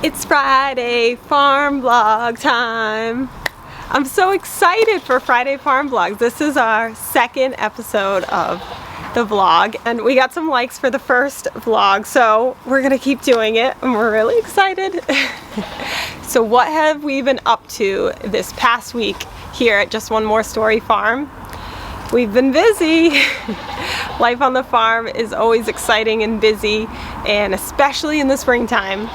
It's Friday farm vlog time. I'm so excited for Friday farm vlogs. This is our second episode of the vlog and we got some likes for the first vlog, so we're gonna keep doing it and we're really excited. So what have we been up to this past week here at Just One More Story Farm? We've been busy. Life on the farm is always exciting and busy, and especially in the springtime.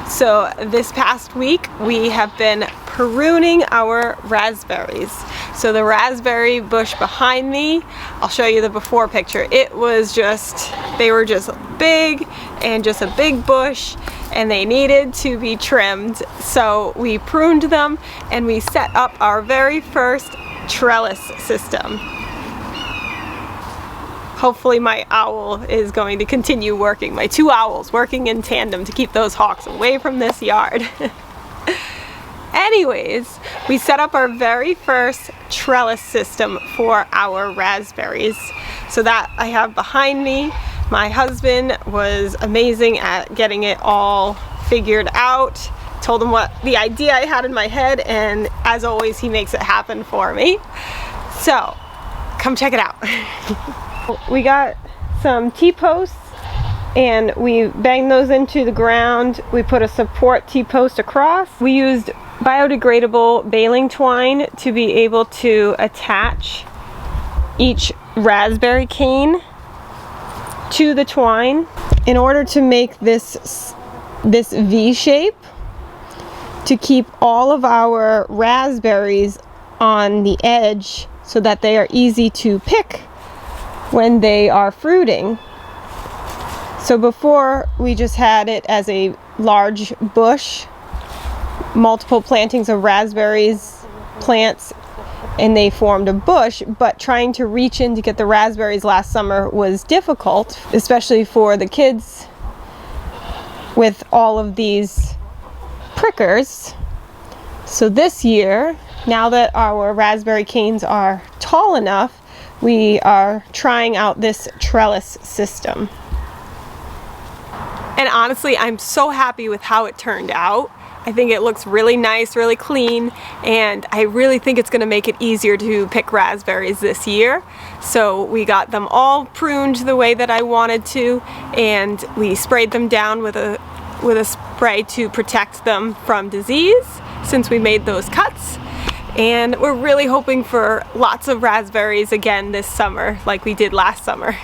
So this past week we have been pruning our raspberries. So the raspberry bush behind me, I'll show you the before picture. It was just, they were just big and just a big bush and they needed to be trimmed. So we pruned them and we set up our very first trellis system. Hopefully my owl is going to continue working, my two owls working in tandem to keep those hawks away from this yard. Anyways, we set up our very first trellis system for our raspberries. So that I have behind me. My husband was amazing at getting it all figured out. Told him what the idea I had in my head, and as always he makes it happen for me. So come check it out. We got some T-posts and we banged those into the ground. We put a support T-post across. We used biodegradable baling twine to be able to attach each raspberry cane to the twine. In order to make this V shape, to keep all of our raspberries on the edge so that they are easy to pick when they are fruiting. So before we just had it as a large bush, multiple plantings of raspberries plants, and they formed a bush, but trying to reach in to get the raspberries last summer was difficult, especially for the kids with all of these prickers. So this year, now that our raspberry canes are tall enough, we are trying out this trellis system. And honestly, I'm so happy with how it turned out. I think it looks really nice, really clean, and I really think it's gonna make it easier to pick raspberries this year. So we got them all pruned the way that I wanted to, and we sprayed them down with a spray to protect them from disease since we made those cuts. And we're really hoping for lots of raspberries again this summer like we did last summer.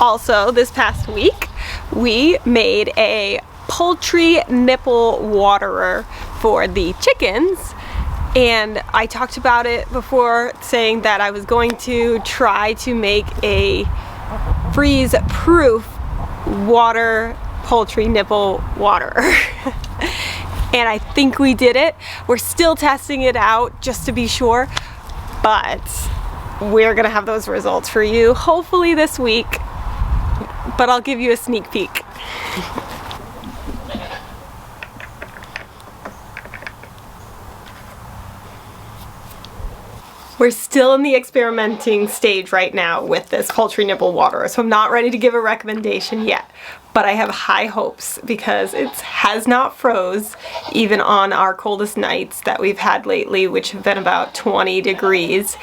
Also, this past week we made a poultry nipple waterer for the chickens, and I talked about it before, saying that I was going to try to make a freeze-proof water poultry nipple waterer. And I think we did it. We're still testing it out just to be sure, but we're gonna have those results for you hopefully this week, but I'll give you a sneak peek. We're still in the experimenting stage right now with this poultry nipple waterer, so I'm not ready to give a recommendation yet. But I have high hopes because it has not froze even on our coldest nights that we've had lately, which have been about 20 degrees.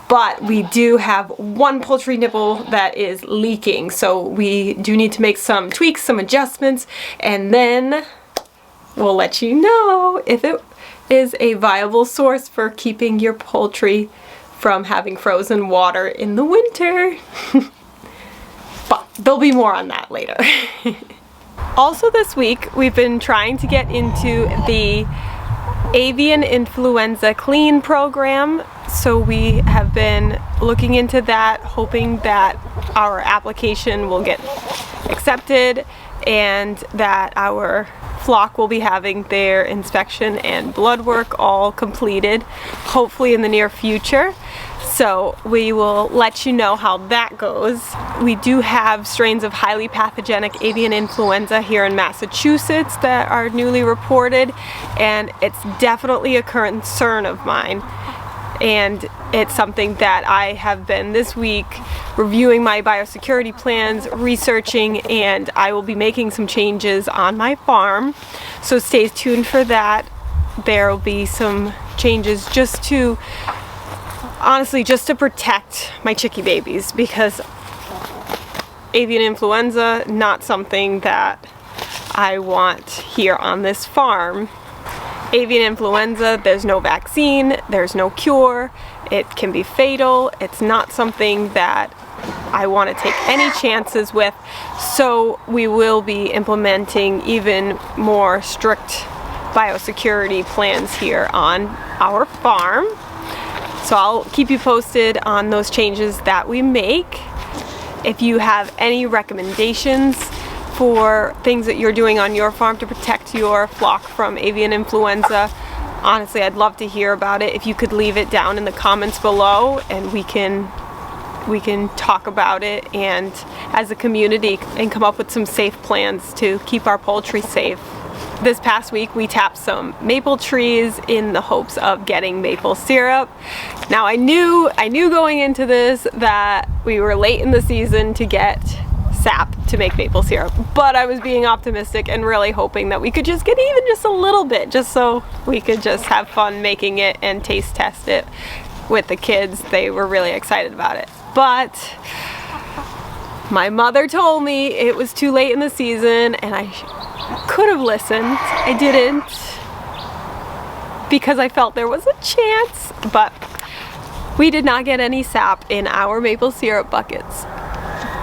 But we do have one poultry nipple that is leaking, so we do need to make some tweaks, some adjustments, and then we'll let you know if it is a viable source for keeping your poultry from having frozen water in the winter. But there'll be more on that later. Also this week we've been trying to get into the Avian Influenza Clean program. So we have been looking into that, hoping that our application will get accepted and that our flock will be having their inspection and blood work all completed, hopefully in the near future. So we will let you know how that goes. We do have strains of highly pathogenic avian influenza here in Massachusetts that are newly reported, and it's definitely a concern of mine. and it's something that I have been this week reviewing my biosecurity plans, researching, and I will be making some changes on my farm. So stay tuned for that. There will be some changes just to, honestly, just to protect my chickie babies, because avian influenza, not something that I want here on this farm. Avian influenza, there's no vaccine, there's no cure, it can be fatal. It's not something that I want to take any chances with, so we will be implementing even more strict biosecurity plans here on our farm. So I'll keep you posted on those changes that we make. If you have any recommendations for things that you're doing on your farm to protect your flock from avian influenza, honestly, I'd love to hear about it. If you could leave it down in the comments below, and we can talk about it and as a community and come up with some safe plans to keep our poultry safe. This past week we tapped some maple trees in the hopes of getting maple syrup. Now I knew going into this that we were late in the season to get sap to make maple syrup, but I was being optimistic and really hoping that we could just get even just a little bit, just so we could just have fun making it and taste test it with the kids. They were really excited about it, but my mother told me it was too late in the season, and I could have listened. I didn't, because I felt there was a chance, but we did not get any sap in our maple syrup buckets.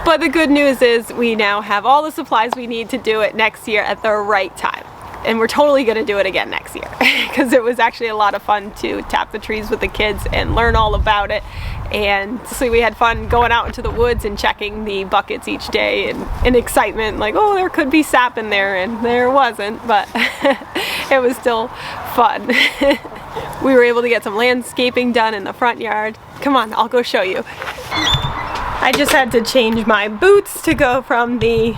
But the good news is we now have all the supplies we need to do it next year at the right time. And we're totally gonna do it again next year, because it was actually a lot of fun to tap the trees with the kids and learn all about it. And so we had fun going out into the woods and checking the buckets each day, and in excitement, like, oh, there could be sap in there, and there wasn't, but it was still fun. We were able to get some landscaping done in the front yard. Come on, I'll go show you. I just had to change my boots to go from the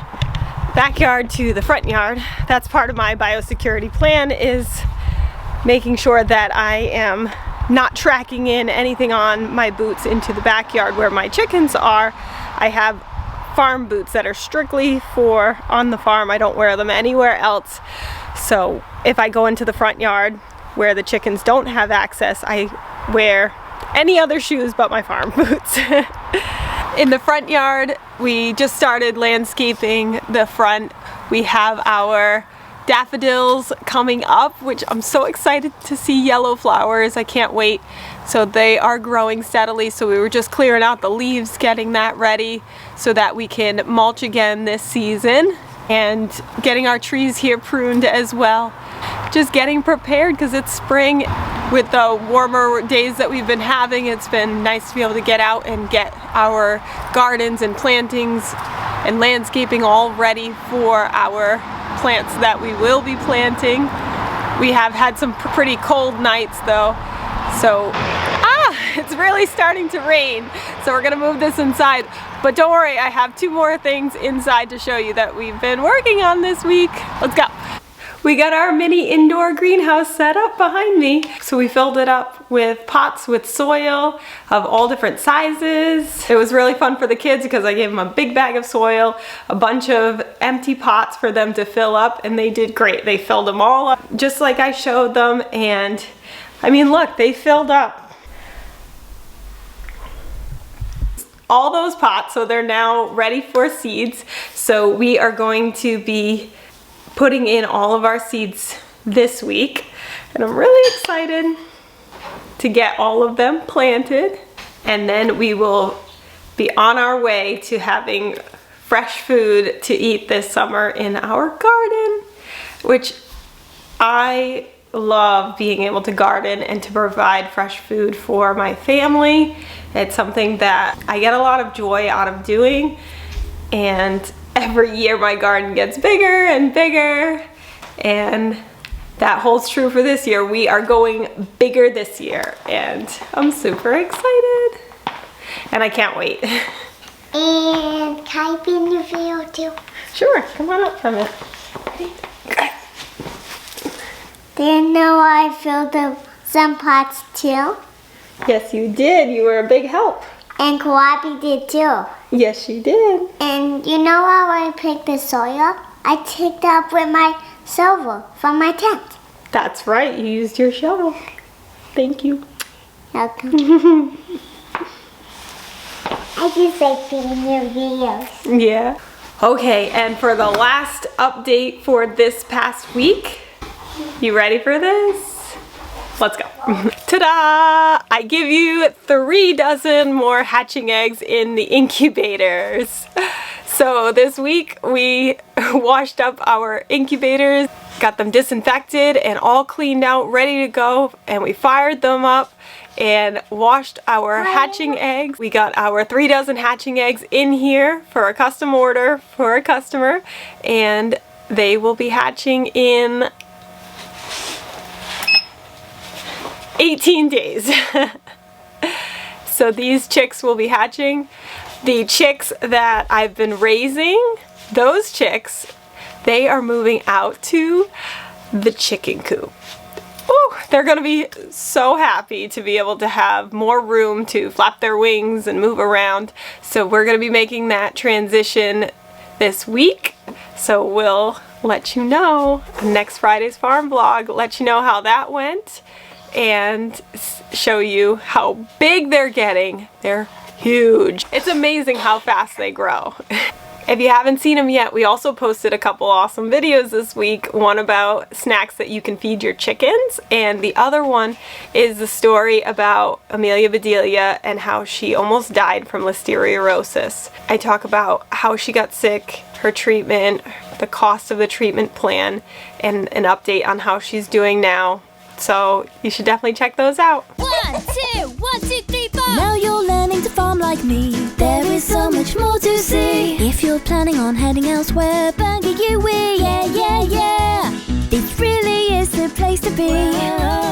backyard to the front yard. That's part of my biosecurity plan, is making sure that I am not tracking in anything on my boots into the backyard where my chickens are. I have farm boots that are strictly for on the farm. I don't wear them anywhere else. So if I go into the front yard where the chickens don't have access, I wear any other shoes but my farm boots. In the front yard, we just started landscaping the front. We have our daffodils coming up, which I'm so excited to see yellow flowers. I can't wait. So they are growing steadily. So we were just clearing out the leaves, getting that ready so that we can mulch again this season, and getting our trees here pruned as well. Just getting prepared, because it's spring. With the warmer days that we've been having, it's been nice to be able to get out and get our gardens and plantings and landscaping all ready for our plants that we will be planting. We have had some pretty cold nights though, so it's really starting to rain, so we're gonna move this inside. But don't worry, I have 2 more things inside to show you that we've been working on this week. Let's go. We got our mini indoor greenhouse set up behind me. So we filled it up with pots with soil of all different sizes. It was really fun for the kids because I gave them a big bag of soil, a bunch of empty pots for them to fill up, and they did great. They filled them all up just like I showed them, and I mean, look, they filled up all those pots, so they're now ready for seeds. So we are going to be putting in all of our seeds this week, and I'm really excited to get all of them planted, and then we will be on our way to having fresh food to eat this summer in our garden, which I love, being able to garden and to provide fresh food for my family. It's something that I get a lot of joy out of doing, and every year my garden gets bigger and bigger, and that holds true for this year. We are going bigger this year, and I'm super excited, and I can't wait. And can I be in the video too? Sure, come on up from it. Okay. Didn't know I filled up some pots too. Yes, you did. You were a big help. And Kawabi did too. Yes, she did. And you know how I picked the soil up? I picked up with my shovel from my tent. That's right. You used your shovel. Thank you. Welcome. I just like being your videos. Yeah. Okay, and for the last update for this past week, you ready for this? Let's go. Ta-da! I give you 3 dozen more hatching eggs in the incubators. So this week we washed up our incubators, got them disinfected and all cleaned out, ready to go, and we fired them up and washed our hatching eggs. We got our 3 dozen hatching eggs in here for a custom order for a customer, and they will be hatching in 18 days. So these chicks will be hatching. The chicks that I've been raising, those chicks, they are moving out to the chicken coop. Ooh, they're gonna be so happy to be able to have more room to flap their wings and move around. So we're gonna be making that transition this week. So we'll let you know next Friday's farm vlog, let you know how that went and show you how big they're getting. They're huge. It's amazing how fast they grow. If you haven't seen them yet, we also posted a couple awesome videos this week. One about snacks that you can feed your chickens, and the other one is the story about Amelia Bedelia and how she almost died from listeriosis. I talk about how she got sick, her treatment, the cost of the treatment plan, and an update on how she's doing now. So you should definitely check those out. 1, 2, 1, 2, 3, 4. Now you're learning to farm like me. There is so much more to see. If you're planning on heading elsewhere, Bangor, yeah, yeah, yeah. This really is the place to be.